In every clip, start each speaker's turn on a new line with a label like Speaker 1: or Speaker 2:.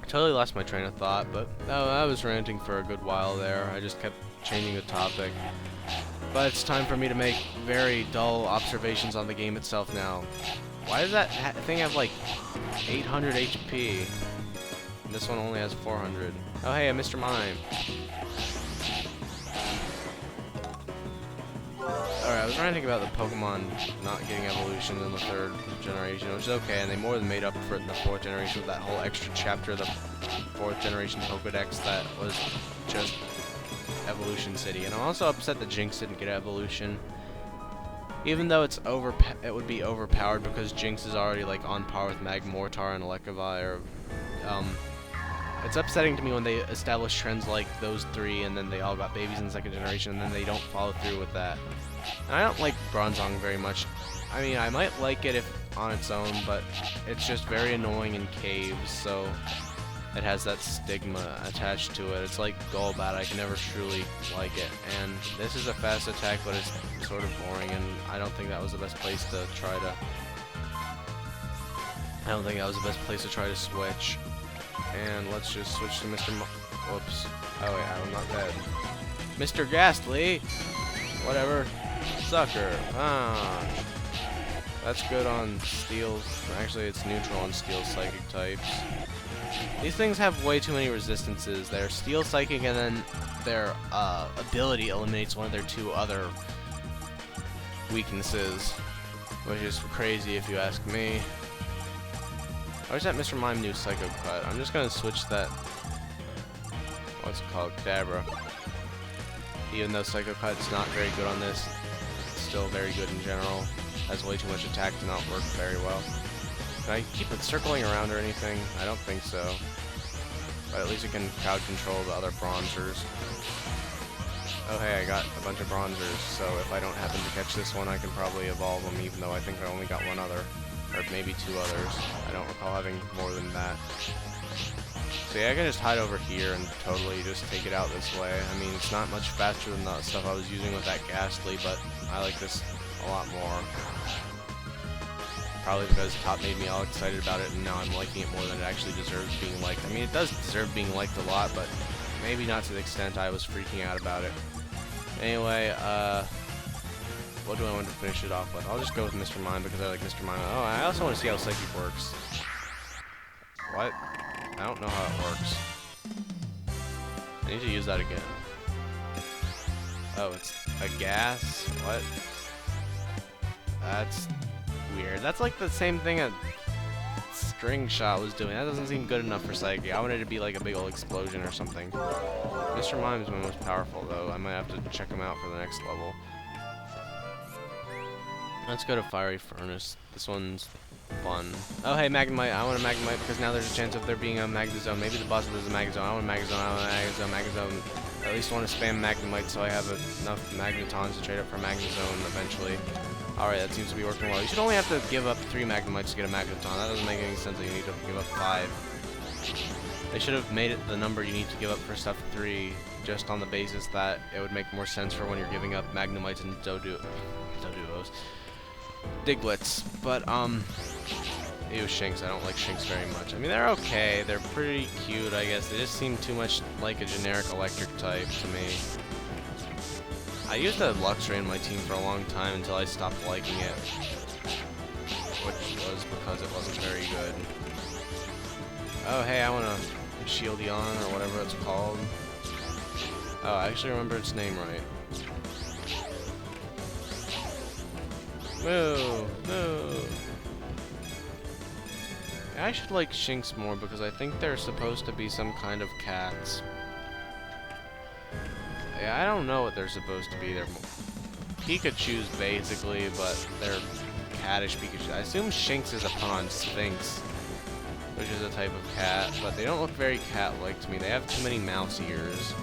Speaker 1: Totally lost my train of thought, but I was ranting for a good while there. I just kept changing the topic. But it's time for me to make very dull observations on the game itself now. Why does that thing have like 800 HP? And this one only has 400. Oh hey, Mr. Mime. Alright, I was ranting about the Pokemon not getting evolution in the 3rd generation, which is okay, and they more than made up for it in the 4th generation with that whole extra chapter of the 4th generation Pokedex that was just Evolution City. And I'm also upset that Jynx didn't get evolution. Even though it would be overpowered because Jynx is already like on par with Magmortar and Electivire. It's upsetting to me when they establish trends like those 3 and then they all got babies in the 2nd generation and then they don't follow through with that. And I don't like Bronzong very much. I mean, I might like it if on its own, but it's just very annoying in caves, so it has that stigma attached to it. It's like Golbat, I can never truly like it. And this is a fast attack, but it's sort of boring, and I don't think that was the best place to try to... I don't think that was the best place to try to switch. And let's just switch to Mr. Whoops. Oh wait, I'm not dead. Mr. Ghastly! Whatever. Sucker. Ah. That's good on Steel. Actually, it's neutral on Steel Psychic types. These things have way too many resistances. They're Steel Psychic, and then their ability eliminates one of their 2 other weaknesses, which is crazy if you ask me. Where's that Mr. Mime new Psycho Cut? I'm just gonna switch that. What's it called? Kadabra. Even though Psycho Cut's not very good on this, it's still very good in general. Has way too much attack to not work very well. Can I keep it circling around or anything? I don't think so. But at least it can crowd control the other bronzers. Oh hey, I got a bunch of bronzers, so if I don't happen to catch this one, I can probably evolve them, even though I think I only got one other. Or maybe 2 others. I don't recall having more than that. So yeah, I can just hide over here and totally just take it out this way. I mean, it's not much faster than the stuff I was using with that Ghastly, but I like this a lot more. Probably because Top made me all excited about it, and now I'm liking it more than it actually deserves being liked. I mean, it does deserve being liked a lot, but maybe not to the extent I was freaking out about it. Anyway, what do I want to finish it off with? I'll just go with Mr. Mime because I like Mr. Mime. Oh, I also want to see how Psychic works. What? I don't know how it works. I need to use that again. Oh, it's a gas? What? That's weird. That's like the same thing a String Shot was doing. That doesn't seem good enough for Psychic. I wanted it to be like a big old explosion or something. Mr. Mime is my most powerful, though. I might have to check him out for the next level. Let's go to Fiery Furnace. This one's fun. Oh, hey, Magnemite. I want a Magnemite because now there's a chance of there being a Magnezone. Maybe the boss is a Magnezone. I want a Magnezone. I want a Magnezone. I at least want to spam Magnemite so I have enough Magnetons to trade up for Magnezone eventually. Alright, that seems to be working well. You should only have to give up 3 Magnemites to get a Magneton. That doesn't make any sense that you need to give up 5. They should have made it the number you need to give up for stuff 3, just on the basis that it would make more sense for when you're giving up Magnemites and Doduos. Diglets, but ew, Shinx. I don't like Shinx very much. I mean, they're okay. They're pretty cute, I guess. They just seem too much like a generic electric type to me. I used a Luxray in my team for a long time until I stopped liking it, which was because it wasn't very good. Oh, hey, I want a Shieldon or whatever it's called. Oh, I actually remember its name right. Moo! Moo! I should like Shinx more because I think they're supposed to be some kind of cats. Yeah, I don't know what they're supposed to be. They're Pikachus, basically, but they're cattish Pikachu. I assume Shinx is a pun on Sphinx, which is a type of cat, but they don't look very cat-like to me. They have too many mouse ears.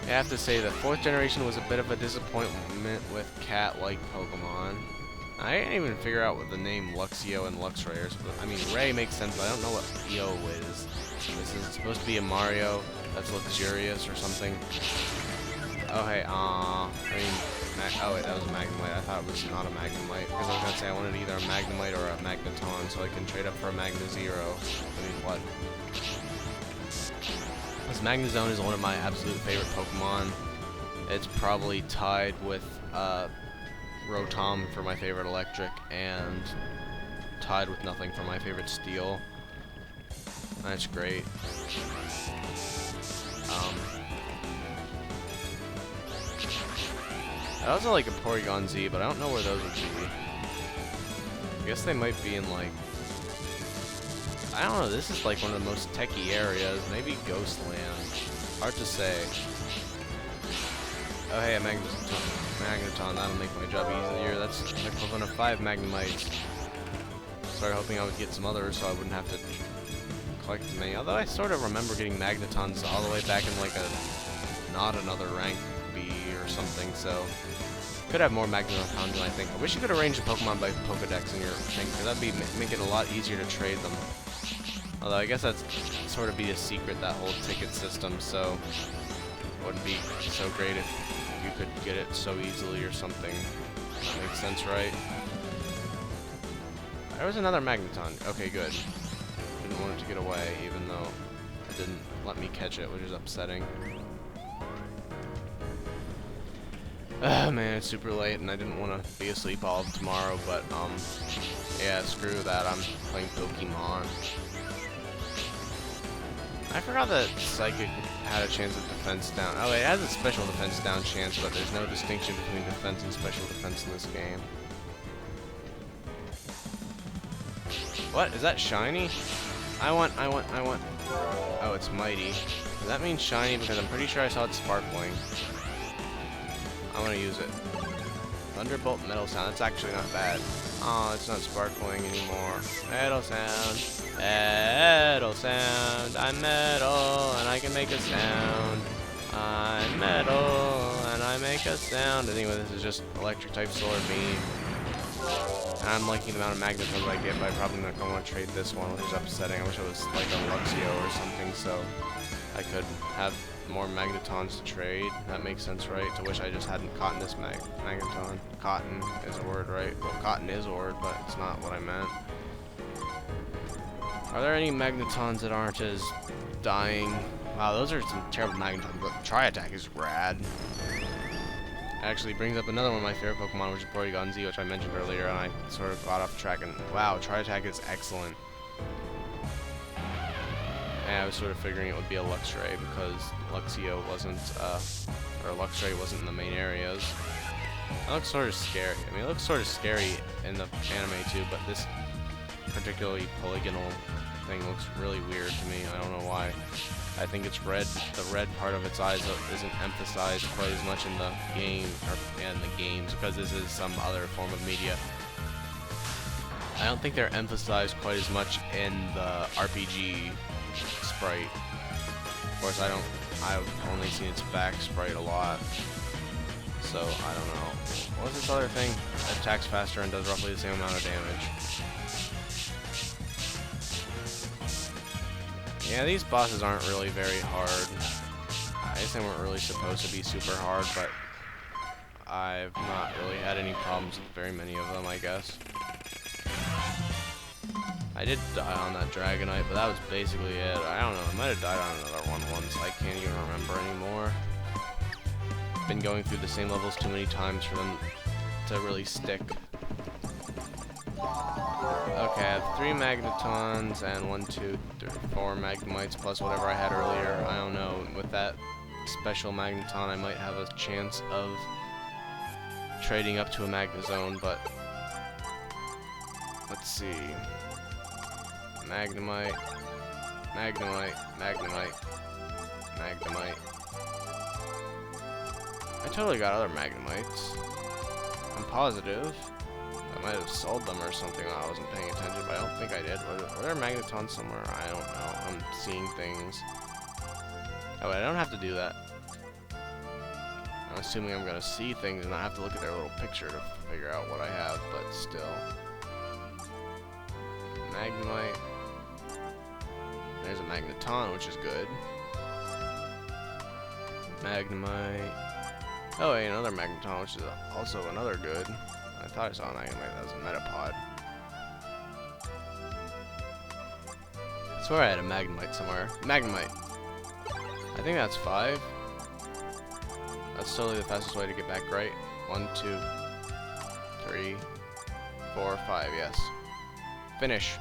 Speaker 1: I have to say the 4th generation was a bit of a disappointment with cat-like Pokemon. I didn't even figure out what the name Luxio and Luxray are. I mean, Ray makes sense, but I don't know what Eo is. This is supposed to be a Mario that's luxurious or something. Oh, hey, I mean, Oh wait, that was a Magnemite. I thought it was not a Magnemite, because I was gonna say I wanted either a Magnemite or a Magneton, so I can trade up for a Magnezero. I mean, what? This Magnezone is one of my absolute favorite Pokemon. It's probably tied with Rotom for my favorite Electric, and tied with Nothing for my favorite Steel. That's great. I also like a Porygon Z, but I don't know where those would be. I guess they might be in, like... I don't know, this is like one of the most techie areas. Maybe Ghostland. Hard to say. Oh hey, a Magneton. That'll make my job easier. That's the equivalent of 5 Magnemites. Started hoping I would get some others so I wouldn't have to collect as many. Although I sort of remember getting Magnetons all the way back in like not another rank B or something, so could have more Magnemite than I think. I wish you could arrange the Pokemon by Pokedex in your thing, because that'd be make it a lot easier to trade them. Although I guess that's sort of be a secret, that whole ticket system, so it wouldn't be so great if you could get it so easily or something. That makes sense, right? There was another Magneton. Okay, good. Didn't want it to get away, even though it didn't let me catch it, which is upsetting. Man, it's super late, and I didn't want to be asleep all of tomorrow, but, yeah, screw that, I'm playing Pokemon. I forgot that Psychic had a chance of defense down. Oh, it has a special defense down chance, but there's no distinction between defense and special defense in this game. What? Is that shiny? I want. Oh, it's mighty. Does that mean shiny? Because I'm pretty sure I saw it sparkling. I want to use it. Thunderbolt Metal Sound. That's actually not bad. Oh, it's not sparkling anymore. Metal Sound. Metal Sound. I'm metal and I can make a sound. I'm metal and I make a sound. Anyway, this is just Electric type Solar Beam. And I'm liking the amount of Magnetons I get, but I'm probably not going to want to trade this one, which is upsetting. I wish it was like a Luxio or something, so I could have more Magnetons to trade. That makes sense, right? To wish I just hadn't caught this Magneton. Cotton is a word, right? Well, cotton is a word, but it's not what I meant. Are there any Magnetons that aren't as dying? Wow, those are some terrible Magnetons, but Tri-Attack is rad. Actually brings up another one of my favorite Pokemon, which is Porygon Z, which I mentioned earlier, and I sort of got off track. And wow, Tri-Attack is excellent. And I was sort of figuring it would be a Luxray because Luxio wasn't, or Luxray wasn't in the main areas. It looks sort of scary. I mean, it looks sort of scary in the anime too, but this particularly polygonal thing looks really weird to me. I don't know why. I think it's red. The red part of its eyes isn't emphasized quite as much in the game, or in the games, because this is some other form of media. I don't think they're emphasized quite as much in the RPG sprite. Of course, I've only seen its back sprite a lot, so I don't know. What's this other thing? It attacks faster and does roughly the same amount of damage. Yeah, these bosses aren't really very hard. I guess they weren't really supposed to be super hard, but I've not really had any problems with very many of them, I guess. I did die on that Dragonite, but that was basically it. I don't know, I might have died on another one once. I can't even remember anymore. Been going through the same levels too many times for them to really stick. Okay, I have 3 Magnetons and 1, 2, 3, 4 Magnemites plus whatever I had earlier. I don't know. With that special Magneton, I might have a chance of trading up to a Magnezone, but let's see. Magnemite, Magnemite, Magnemite, Magnemite. I totally got other Magnemites. I'm positive. I might have sold them or something while I wasn't paying attention, but I don't think I did. Were there Magnetons somewhere? I don't know. I'm seeing things. Oh, wait, I don't have to do that. I'm assuming I'm going to see things and not have to look at their little picture to figure out what I have, but still. Magnemite. There's a Magneton, which is good. Magnemite. Oh, wait, another Magneton, which is also another good. I thought I saw a Magnemite that was a Metapod. I swear I had a Magnemite somewhere. Magnemite. I think that's 5. That's totally the fastest way to get back right. 1, 2, 3, 4, 5, yes. Finish.